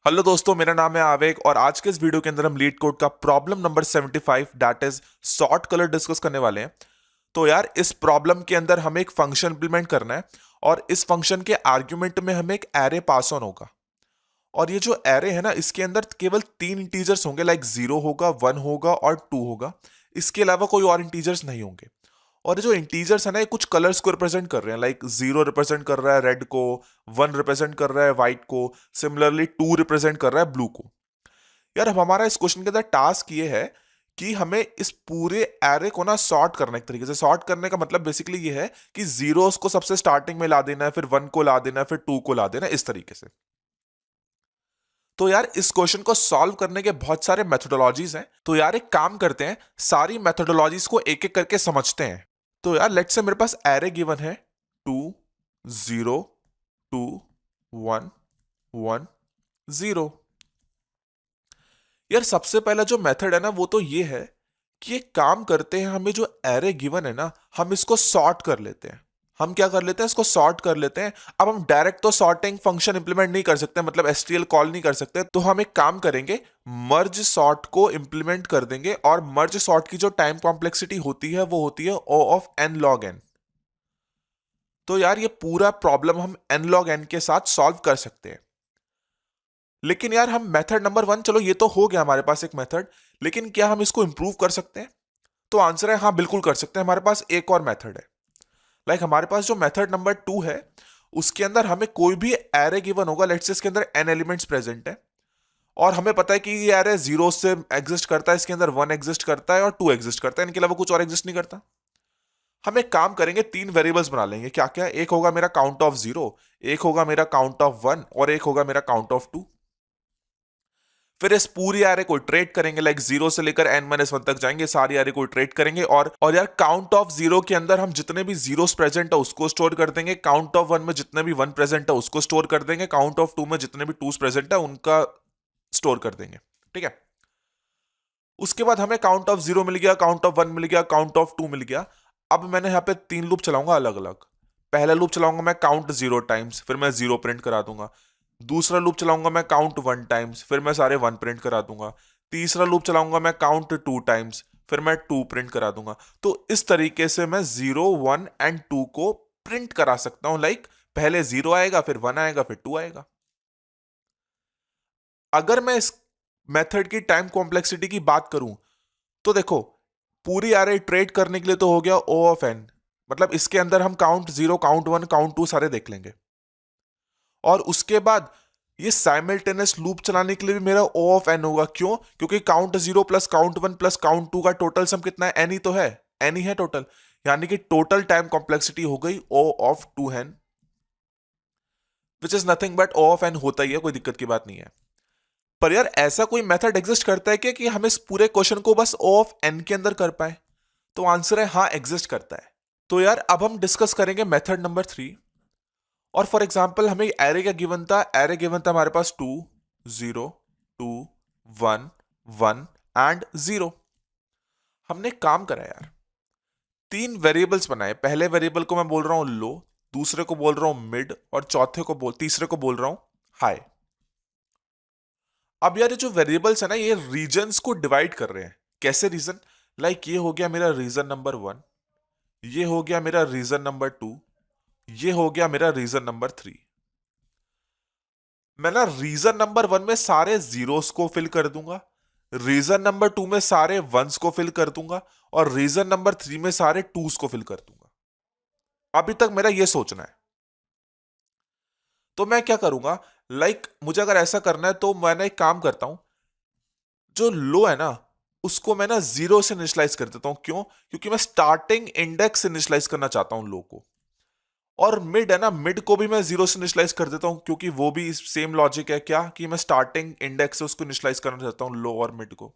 Hello दोस्तों, मेरा नाम है आवेग और आज के इस वीडियो के अंदर हम लीड कोड का problem number 75 that is sort colour discuss करने वाले हैं। तो यार, इस प्रॉब्लम के अंदर हमें एक फंक्शन इंप्लीमेंट करना है और इस फंक्शन के आर्ग्यूमेंट में हमें एक एरे पास ऑन होगा। और ये जो एरे है ना, इसके अंदर केवल तीन इंटीजर्स होंगे, लाइक 0 होगा, 1 होगा और 2 होगा। इसके अलावा कोई और इंटीजर्स नहीं होंगे। और ये जो इंटीजर्स है ना, ये कुछ कलर्स को रिप्रेजेंट कर रहे हैं, लाइक 0 रिप्रेजेंट कर रहा है रेड को, 1 रिप्रेजेंट कर रहा है व्हाइट को, सिमिलरली 2 रिप्रेजेंट कर रहा है ब्लू को। यार, अब हमारा इस क्वेश्चन के अंदर टास्क ये है कि हमें इस पूरे एरे को ना सॉर्ट करना है। एक तरीके से सॉर्ट करने का मतलब बेसिकली ये है कि जीरोस को सबसे स्टार्टिंग में ला देना है, फिर 1 को ला देना है, फिर 2 को ला देना है, इस तरीके से। तो यार, इस क्वेश्चन को सॉल्व करने के बहुत सारे मेथोडोलॉजीज हैं। तो यार, एक काम करते हैं, सारी मेथोडोलॉजीज को एक एक करके समझते हैं। तो यार, लेट्स से मेरे पास एरे गिवन है 2 0 2 1 1 0। यार, सबसे पहला जो मेथड है ना, वो तो ये है कि एक काम करते हैं, हमें जो एरे गिवन है ना, हम इसको सॉर्ट कर लेते हैं। हम क्या कर लेते हैं, इसको सॉर्ट कर लेते हैं। अब हम डायरेक्ट तो सॉर्टिंग फंक्शन इंप्लीमेंट नहीं कर सकते, मतलब एसटीएल कॉल नहीं कर सकते। तो हम एक काम करेंगे, मर्ज सॉर्ट को इंप्लीमेंट कर देंगे। और मर्ज सॉर्ट की जो टाइम कॉम्प्लेक्सिटी होती है वो होती है ओ ऑफ एन लॉग एन। तो यार, ये पूरा प्रॉब्लम हम एन लॉग एन के साथ सॉल्व कर सकते हैं। लेकिन यार, हम मेथड नंबर 1, चलो ये तो हो गया हमारे पास एक मेथड, लेकिन क्या हम इसको इंप्रूव कर सकते हैं? तो आंसर है हाँ, बिल्कुल कर सकते हैं। हमारे पास एक और मेथड है। लाइक हमारे पास जो मेथड नंबर 2 है, उसके अंदर हमें कोई भी एरे गिवन होगा, लेट्स से इसके अंदर एन एलिमेंट्स प्रेजेंट है और हमें पता है कि ये एरे 0 से एग्जिस्ट करता है, इसके अंदर 1 एग्जिस्ट करता है और 2 एग्जिस्ट करता है, इनके अलावा कुछ और एग्जिस्ट नहीं करता। हम एक काम करेंगे, तीन वेरिएबल्स बना लेंगे। क्या क्या? एक होगा मेरा काउंट ऑफ 0, एक होगा मेरा काउंट ऑफ 1 और एक होगा मेरा काउंट ऑफ 2। फिर इस पूरी एरे को ट्रेड करेंगे, लाइक 0 से लेकर n-1 तक जाएंगे, सारी एरे को ट्रेड करेंगे। और यार, काउंट ऑफ 0 के अंदर हम जितने भी जीरोस प्रेजेंट है उसको स्टोर कर देंगे, काउंट ऑफ 1 में जितने भी 1 प्रेजेंट है उसको स्टोर कर देंगे, काउंट ऑफ 2 में जितने भी 2 प्रेजेंट है उनका स्टोर कर देंगे। ठीक है। उसके बाद हमें काउंट ऑफ 0 मिल गया, काउंट ऑफ 1 मिल गया, काउंट ऑफ 2 मिल गया। अब मैंने यहाँ पे तीन लूप चलाऊंगा अलग अलग। पहला लूप चलाऊंगा मैं काउंट 0 टाइम्स, फिर मैं 0 प्रिंट करा दूंगा। दूसरा लूप चलाऊंगा मैं काउंट 1 टाइम्स, फिर मैं सारे 1 प्रिंट करा दूंगा। तीसरा लूप चलाऊंगा मैं काउंट 2 टाइम्स, फिर मैं 2 प्रिंट करा दूंगा। तो इस तरीके से मैं 0 1 एंड 2 को प्रिंट करा सकता हूं। लाइक पहले 0 आएगा, फिर 1 आएगा, फिर 2 आएगा। अगर मैं इस मेथड की टाइम कॉम्प्लेक्सिटी की बात करूं, तो देखो, पूरी एरे ट्रेड करने के लिए तो हो गया ओ ऑफ एन, मतलब इसके अंदर हम काउंट 0 काउंट 1 काउंट 2 सारे देख लेंगे। और उसके बाद ये साइमल्टेनियस लूप चलाने के लिए भी मेरा ओ ऑफ एन होगा। क्यों? क्योंकि count 0 plus count 1 plus count 2 का टोटल सम कितना है? एन ही तो है, एन ही है टोटल। यानी कि टोटल टाइम कॉम्प्लेक्सिटी हो गई O of 2 N, which is nothing but O of N होता ही है, कोई दिक्कत की बात नहीं है। पर यार, ऐसा कोई मेथड एग्जिस्ट करता है क्या कि हम इस पूरे क्वेश्चन को बस ओ ऑफ एन के अंदर कर पाए? तो आंसर है हाँ, एग्जिस्ट करता है। तो यार, अब हम डिस्कस करेंगे मेथड नंबर 3। और फॉर एग्जाम्पल, हमें एरे क्या गिवन था? एरे गिवन था हमारे पास 2 0 2 1 1 एंड 0। हमने काम करा यार, तीन वेरिएबल्स बनाए। पहले वेरिएबल को मैं बोल रहा हूं लो, दूसरे को बोल रहा हूं मिड और तीसरे को बोल रहा हूं हाई। अब यार, ये जो वेरिएबल्स है ना, ये रीजन्स को डिवाइड कर रहे हैं। कैसे रीजन? लाइक ये हो गया मेरा रीजन नंबर 1, ये हो गया मेरा रीजन नंबर 2, ये हो गया मेरा रीजन नंबर 3। मैं ना रीजन नंबर 1 में सारे जीरोस को फिल कर दूंगा, रीजन नंबर 2 में सारे वंस को फिल कर दूंगा और रीजन नंबर 3 में सारे टूस को फिल कर दूंगा। अभी तक मेरा ये सोचना है। तो मैं क्या करूंगा, लाइक मुझे अगर ऐसा करना है तो मैं ना एक काम करता हूं, जो लो है ना उसको मैं ना 0 से इनिशियलाइज कर देता हूं। क्यों? क्योंकि मैं स्टार्टिंग इंडेक्स से इनिशियलाइज करना चाहता हूं लो को। और मिड है ना, मिड को भी मैं 0 से इनिशियलाइज कर देता हूं, क्योंकि वो भी सेम लॉजिक है, क्या कि मैं स्टार्टिंग इंडेक्स से उसको इनिशियलाइज करना चाहता हूं, लो और मिड को।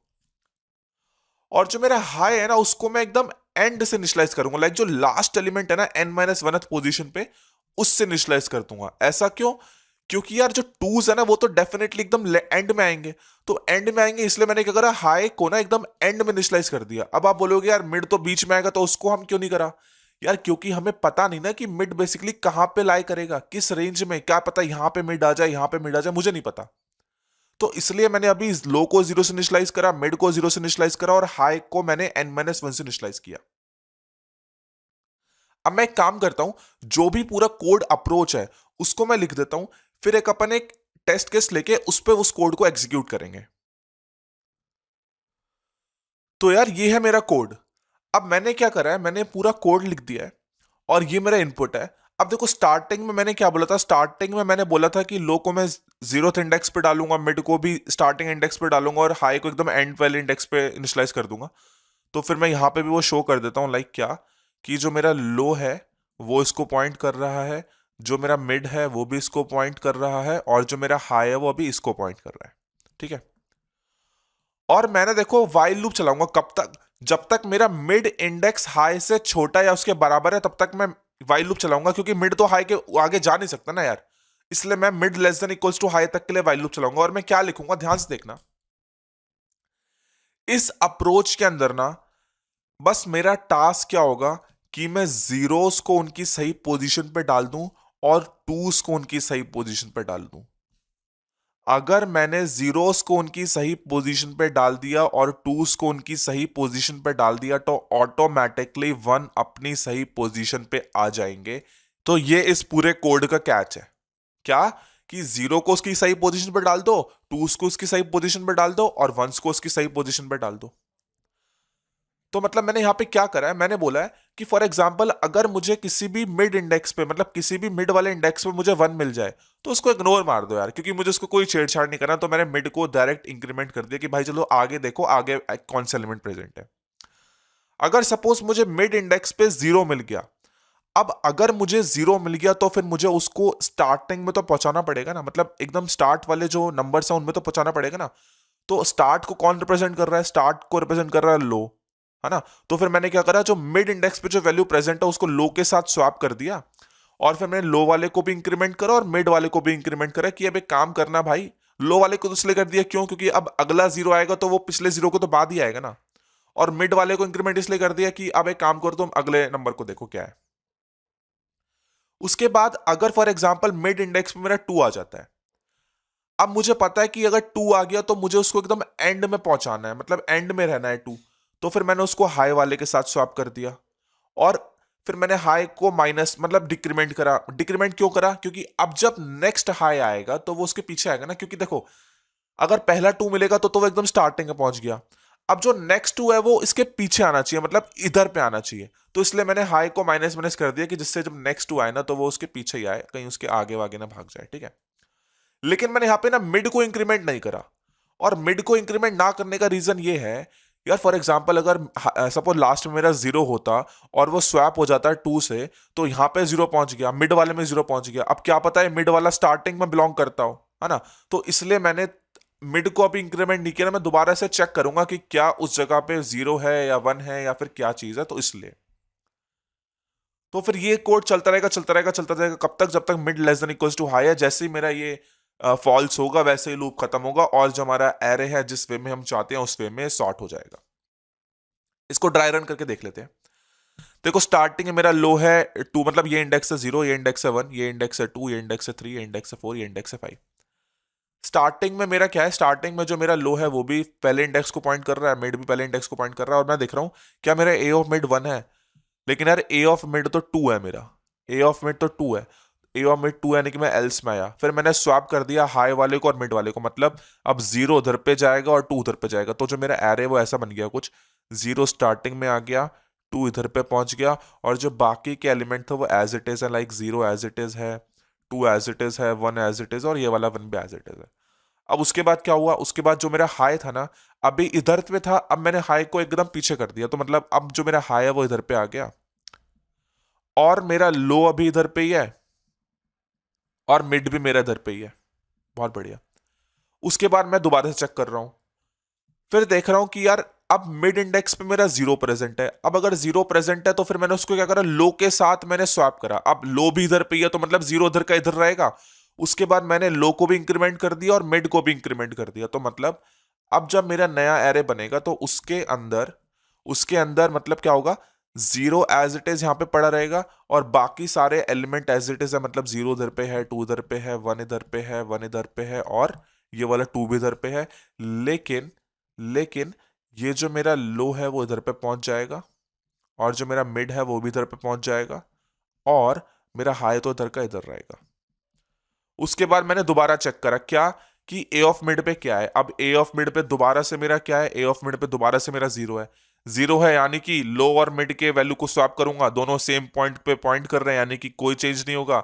और जो मेरा हाई है ना, उसको मैं एकदम एंड से इनिशियलाइज करूंगा, लाइक जो लास्ट एलिमेंट है ना n-1 पोजीशन पे, उससे इनिशियलाइज कर दूंगा। ऐसा क्यों? क्योंकि यार, जो टूज है ना, वो तो डेफिनेटली एकदम एंड में आएंगे। तो एंड में आएंगे, इसलिए मैंने क्या करा, हाई को ना एकदम एंड में इनिशियलाइज कर दिया। अब आप बोलोगे यार, मिड तो बीच में आएगा, तो उसको हम क्यों नहीं करा? यार, क्योंकि हमें पता नहीं ना कि मिड बेसिकली कहां पे लाई करेगा, किस रेंज में। क्या पता यहां पे मिड आ जाए, यहां पे मिड आ जाए, मुझे नहीं पता। तो इसलिए मैंने अभी लो को 0 से इनिशियलाइज करा, मिड को 0 से इनिशियलाइज करा और हाई को मैंने n-1 से इनिशियलाइज किया। अब मैं एक काम करता हूं, जो भी पूरा कोड अप्रोच है उसको मैं लिख देता हूं, फिर अपन एक टेस्ट केस लेके उस पे उस कोड को एग्जीक्यूट करेंगे। तो यार ये है मेरा कोड। अब मैंने क्या करा है, मैंने पूरा कोड लिख दिया है और ये मेरा इनपुट है। अब देखो स्टार्टिंग में मैंने क्या बोला था, स्टार्टिंग में मैंने बोला था कि लो को मैं 0th इंडेक्स पे डालूंगा, मिड को भी स्टार्टिंग इंडेक्स पे डालूंगा और हाई को एकदम एंड वाले इंडेक्स पे इनिशियलाइज कर दूंगा। तो फिर मैं यहां पे भी वो शो कर देता हूं, लाइक क्या, कि जो मेरा लो है वो इसको पॉइंट कर रहा है, जो मेरा मिड है वो भी इसको पॉइंट कर रहा है और जो मेरा हाई है वो अभी इसको पॉइंट कर रहा है। ठीक है। और मैंने देखो वाइल लूप चलाऊंगा कब तक, जब तक मेरा मिड इंडेक्स हाई से छोटा या उसके बराबर है तब तक मैं वाइल लूप चलाऊंगा, क्योंकि मिड तो हाई के आगे जा नहीं सकता ना यार। इसलिए मैं mid less than equals to high तक के लिए वाइल लूप चलाऊंगा। और मैं क्या लिखूंगा, ध्यान से देखना, इस अप्रोच के अंदर ना बस मेरा टास्क क्या होगा कि मैं जीरोस को उनकी सही पोजीशन पे डाल दूं और टूस को उनकी सही पोजीशन पे डाल दूं। अगर मैंने जीरोस को उनकी सही पोजीशन पे डाल दिया और टूस को उनकी सही पोजीशन पे डाल दिया तो ऑटोमेटिकली वन अपनी सही पोजीशन पे आ जाएंगे। तो ये इस पूरे कोड का कैच है, क्या, कि जीरो को उसकी सही पोजीशन पे डाल दो, टूस को उसकी सही पोजीशन पे डाल दो और वंस को उसकी सही पोजीशन पे डाल दो। तो मतलब मैंने यहां पे क्या करा है, मैंने बोला है कि फॉर एग्जाम्पल अगर मुझे किसी भी मिड इंडेक्स पे, मतलब किसी भी मिड वाले इंडेक्स पे मुझे 1 मिल जाए तो उसको इग्नोर मार दो यार, क्योंकि मुझे उसको कोई छेड़छाड़ नहीं करना। तो मैंने मिड को डायरेक्ट इंक्रीमेंट कर दिया कि भाई चलो आगे देखो आगे कौन सा एलिमेंट प्रेजेंट है। अगर सपोज मुझे मिड इंडेक्स पे 0 मिल गया, अब अगर मुझे 0 मिल गया तो फिर मुझे उसको स्टार्टिंग में तो पहुंचाना पड़ेगा ना, मतलब एकदम स्टार्ट वाले जो नंबर्स हैं उनमें तो पहुंचाना पड़ेगा ना। तो स्टार्ट को कौन रिप्रेजेंट कर रहा है, स्टार्ट को रिप्रेजेंट कर रहा है लो, है ना। तो फिर मैंने क्या करा, जो मिड इंडेक्स पे जो वैल्यू प्रेजेंट है उसको लो के साथ स्वैप कर दिया और फिर मैंने लो वाले को भी इंक्रीमेंट करा और मिड वाले को भी इंक्रीमेंट करा कि अब एक काम करना भाई, लो वाले को तो इसलिए कर दिया क्यों, क्योंकि अब अगला जीरो आएगा तो वो पिछले जीरो को तो बाद ही आएगा ना। और मिड वाले को इंक्रीमेंट इसलिए कर दिया कि अब एक काम करो तुम अगले नंबर को देखो क्या है। उसके बाद अगर फॉर एग्जाम्पल मिड इंडेक्स पे मेरा 2 आ जाता है, अब मुझे पता है कि अगर 2 आ गया तो मुझे उसको एकदम एंड में पहुंचाना है, मतलब एंड में रहना है 2। तो फिर मैंने उसको हाई वाले के साथ स्वैप कर दिया और फिर मैंने हाई को माइनस मतलब डिक्रीमेंट करा। डिक्रीमेंट क्यों करा, क्योंकि अब जब नेक्स्ट हाई आएगा तो वो उसके पीछे आएगा ना, क्योंकि देखो अगर पहला 2 मिलेगा तो वो एकदम स्टार्टिंग में पहुंच गया। अब जो नेक्स्ट 2 है वो इसके पीछे आना चाहिए, मतलब इधर पे आना चाहिए। तो इसलिए मैंने हाई को माइनस माइनस कर दिया कि जिससे जब नेक्स्ट 2 आए ना तो वो उसके पीछे ही आए, कहीं उसके आगे वागे ना भाग जाए। ठीक है। लेकिन मैंने यहां पे ना मिड को इंक्रीमेंट नहीं करा। और मिड को इंक्रीमेंट ना करने का रीजन ये है यार, फॉर एग्जांपल अगर सपोज लास्ट में मेरा 0 होता और वो स्वैप हो जाता है 2 से, तो यहां पे 0 पहुंच गया, मिड वाले में 0 पहुंच गया। अब क्या पता है मिड वाला स्टार्टिंग में बिलोंग करता हो, है ना। तो इसलिए मैंने मिड को अभी इंक्रीमेंट नहीं किया, मैं दोबारा से चेक करूंगा कि क्या उस जगह पे 0 है या 1 है या फिर क्या चीज है, तो इसलिए। तो फिर ये कोड चलता रहेगा चलता रहेगा चलता रहेगा कब तक, जब तक mid less than equals to high है। जैसे ही मेरा ये फॉल्स होगा वैसे ही लूप खत्म होगा और जो हमारा एरे है जिस वे में हम चाहते हैं उस वे में सॉर्ट हो जाएगा। इसको ड्राई रन करके देख लेते हैं। देखो स्टार्टिंग में मेरा लो है 2, मतलब ये इंडेक्स है 0, ये इंडेक्स है 1, ये इंडेक्स है 2, ये इंडेक्स है 3, ये इंडेक्स है 4, ये इंडेक्स है 5। स्टार्टिंग में मेरा क्या है, स्टार्टिंग में जो मेरा लो है वो भी पहले इंडेक्स को पॉइंट कर रहा है, मिड भी पहले इंडेक्स को पॉइंट कर रहा है। और मैं देख रहा हूं क्या मेरा ए ऑफ मिड 1 है, लेकिन यार ए ऑफ मिड तो 2 है, मेरा ए ऑफ मिड तो 2 है। ए ऑफ मिड 2 यानी कि मैं एल्स में आया, फिर मैंने स्वैप कर दिया हाई वाले को और मिड वाले को, मतलब अब 0 उधर पे जाएगा और 2 उधर पे जाएगा। तो जो मेरा एरे वो ऐसा बन गया कुछ, 0 स्टार्टिंग में आ गया, 2 इधर पे पहुंच गया और जो बाकी के एलिमेंट थे वो एज इट इज है, लाइक 0 एज इट इज है, 2 एज इट इज है, 1 एज इट इज और ये वाला 1 भी एज इट इज है। अब उसके बाद क्या हुआ, उसके बाद जो मेरा हाई था ना अभी इधर पे था, अब मैंने हाई को एकदम पीछे कर दिया, तो मतलब अब जो मेरा हाई है वो इधर पे आ गया और मेरा लो अभी इधर पे ही है और मिड भी मेरा इधर पे ही है। बहुत बढ़िया। उसके बाद मैं दोबारा से चेक कर रहा हूं, फिर देख रहा हूं कि यार अब मिड इंडेक्स पे मेरा 0 प्रेजेंट है। अब अगर 0 प्रेजेंट है तो फिर मैंने उसको क्या करा, लो के साथ मैंने स्वैप करा। अब लो भी इधर पे ही है तो मतलब 0 इधर का इधर रहेगा। उसके बाद मैंने लो को भी इंक्रीमेंट कर दिया और मिड को भी इंक्रीमेंट कर दिया। तो मतलब अब जब मेरा नया एरे बनेगा तो उसके अंदर मतलब क्या होगा, 0 एज इट इज यहां पे पड़ा रहेगा और बाकी सारे एलिमेंट एज इट इज है, मतलब 0 इधर पे है, 2 इधर पे है, 1 इधर पे है, 1 इधर पे है और ये वाला 2 भी इधर पे है, लेकिन लेकिन ये जो मेरा लो है वो इधर पे पहुंच जाएगा, और जो मेरा मिड है वो भी इधर पे पहुंच जाएगा, और मेरा हाई तो इधर का इधर रहेगा। उसके बाद मैंने दोबारा चेक करा क्या कि ए ऑफ मिड पे क्या है। अब ए ऑफ मिड पे दोबारा से मेरा क्या है, ए ऑफ मिड पे दोबारा से मेरा जीरो है। जीरो है यानी कि लो और मिड के वैल्यू को स्वैप करूंगा, दोनों सेम पॉइंट पे पॉइंट कर रहे हैं, यानी कि कोई चेंज नहीं होगा,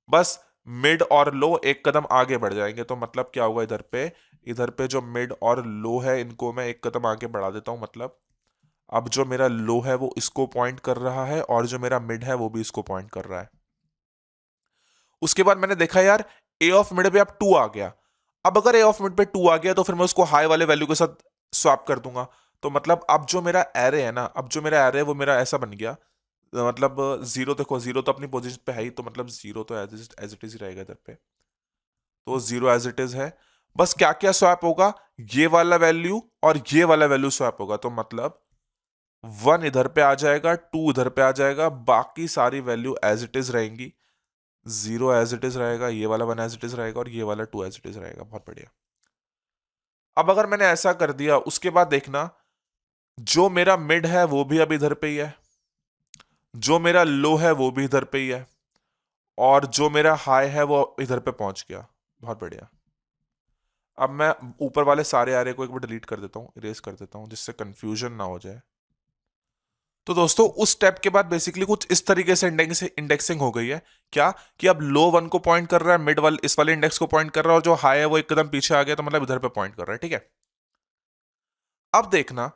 बस मिड और लो एक कदम आगे बढ़ जाएंगे। तो मतलब क्या होगा, इधर पे जो मिड और लो है इनको मैं एक कदम आगे बढ़ा देता हूं। मतलब अब जो मेरा लो है वो इसको पॉइंट कर रहा है, और जो मेरा मिड है वो भी इसको पॉइंट कर रहा है। उसके बाद मैंने देखा यार ए ऑफ मिड पे अब 2 आ गया। अब अगर ए ऑफ मिड पे 2 आ गया तो फिर मैं उसको हाई वाले वैल्यू के साथ स्वैप कर दूंगा। तो मतलब अब जो मेरा एरे है ना, अब जो मेरा एरे है वो मेरा ऐसा बन गया, मतलब जीरो, देखो जीरो तो अपनी पोजीशन पे है ही, तो मतलब जीरो तो एज इट इज ही रहेगा इधर पे। तो जीरो एज इट इज है। बस क्या क्या स्वैप होगा, ये वाला वैल्यू और ये वाला वैल्यू स्वैप होगा। तो मतलब 1 इधर पे आ जाएगा, 2 इधर पे आ जाएगा, बाकी सारी वैल्यू एज इट इज रहेंगी। जीरो एज इट इज रहेगा, ये वाला 1 एज इट इज रहेगा, और ये वाला 2 एज इट इज रहेगा। बहुत बढ़िया। अब अगर मैंने ऐसा कर दिया, उसके बाद देखना जो मेरा मिड है वो भी अब इधर पे ही है, जो मेरा लो है वो भी इधर पे ही है, और जो मेरा हाई है वो इधर पे पहुंच गया। बहुत बढ़िया। अब मैं ऊपर वाले सारे एरे को एक बार डिलीट कर देता हूँ, इरेज कर देता हूँ, जिससे कंफ्यूजन ना हो जाए। तो दोस्तों उस स्टेप के बाद बेसिकली कुछ इस तरीके से इंडेक्सिंग हो गई है क्या, कि अब लो 1 को पॉइंट कर रहा है, मिड वाले इस वाले इंडेक्स को पॉइंट कर रहा है, और जो हाई है वो एक कदम पीछे आ गया, तो मतलब इधर पे पॉइंट कर रहा है। ठीक है, अब देखना,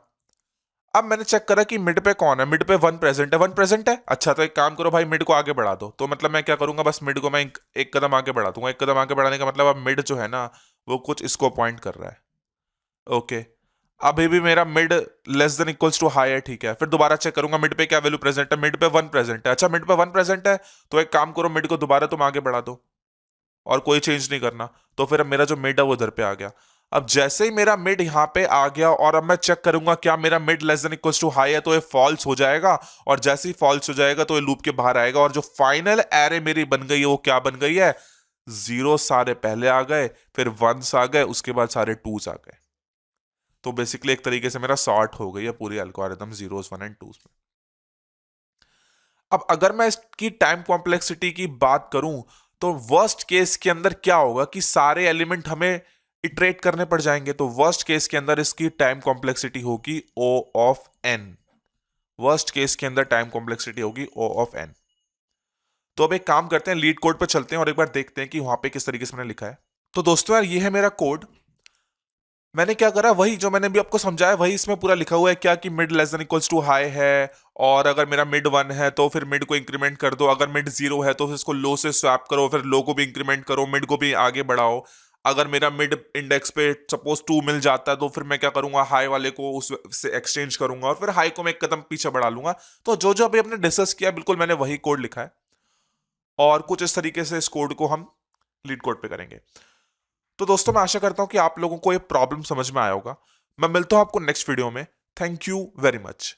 अब मैंने चेक करा कि मिड पे कौन है, मिड पे 1 प्रेजेंट है, 1 प्रेजेंट है। अच्छा, तो एक काम करो भाई, मिड को आगे बढ़ा दो। तो मतलब मैं क्या करूंगा, बस मिड को मैं एक कदम आगे बढ़ा दूंगा। एक कदम आगे बढ़ाने का मतलब अब मिड जो है ना वो कुछ इसको पॉइंट कर रहा है। ओके, अभी भी मेरा mid less than equals to high है। ठीक है, फिर दोबारा चेक करूंगा मिड पे क्या वैल्यू प्रेजेंट है, मिड पे 1 प्रेजेंट है। अच्छा, मिड पे 1 प्रेजेंट है, तो एक काम करो, मिड को दोबारा तुम आगे बढ़ा दो, और कोई चेंज नहीं करना। तो फिर अब मेरा जो मिड है वो इधर पे आ गया। अब जैसे ही मेरा मिड यहां पे आ गया, और अब मैं चेक करूंगा क्या मेरा mid less than equals to high है, तो ये फॉल्स हो जाएगा, और जैसे ही फॉल्स हो जाएगा तो ये लूप के बाहर आएगा, और जो फाइनल एरे मेरी बन गई है वो क्या बन गई है, जीरो सारे पहले आ गए, फिर वंस आ गए, उसके बाद सारे टूज आ गए। तो बेसिकली एक तरीके से मेरा सॉर्ट हो गई है पूरी एल्गोरिथम जीरोस 1 एंड 2 में। अब अगर मैं इसकी टाइम कॉम्प्लेक्सिटी की बात करूं, तो वर्स्ट केस के अंदर क्या होगा कि सारे एलिमेंट हमें इटरेट करने पड़ जाएंगे। तो वर्स्ट केस के अंदर इसकी टाइम कॉम्प्लेक्सिटी होगी O of n। Worst case के अंदर टाइम कॉम्प्लेक्सिटी होगी O ऑफ n। तो अब एक काम करते हैं, लीड कोड पे चलते हैं और एक बार देखते हैं कि वहां पे किस तरीके से मैंने लिखा है। तो दोस्तों यार, ये है मेरा कोड। मैंने क्या करा, वही जो मैंने भी आपको समझाया वही इसमें पूरा लिखा हुआ है क्या, कि mid less than equals to high है, और अगर मेरा मिड 1 है तो फिर मिड को इंक्रीमेंट कर दो, अगर मिड 0 है तो फिर इसको लो से स्वैप करो, फिर लो को भी इंक्रीमेंट करो, मिड को भी आगे बढ़ाओ। अगर मेरा मिड इंडेक्स पे सपोज 2 मिल जाता है तो फिर मैं क्या करूंगा, हाई वाले को उस से एक्सचेंज करूंगा, और फिर हाई को मैं एक कदम पीछे बढ़ा लूंगा। तो जो जो अभी हमने डिस्कस किया बिल्कुल मैंने वही कोड लिखा है, और कुछ इस तरीके से इस कोड को हम लीड कोड पे करेंगे। तो दोस्तों मैं आशा करता हूं कि आप लोगों को ये प्रॉब्लम समझ में आया होगा। मैं मिलता हूं आपको नेक्स्ट वीडियो में। Thank you very much.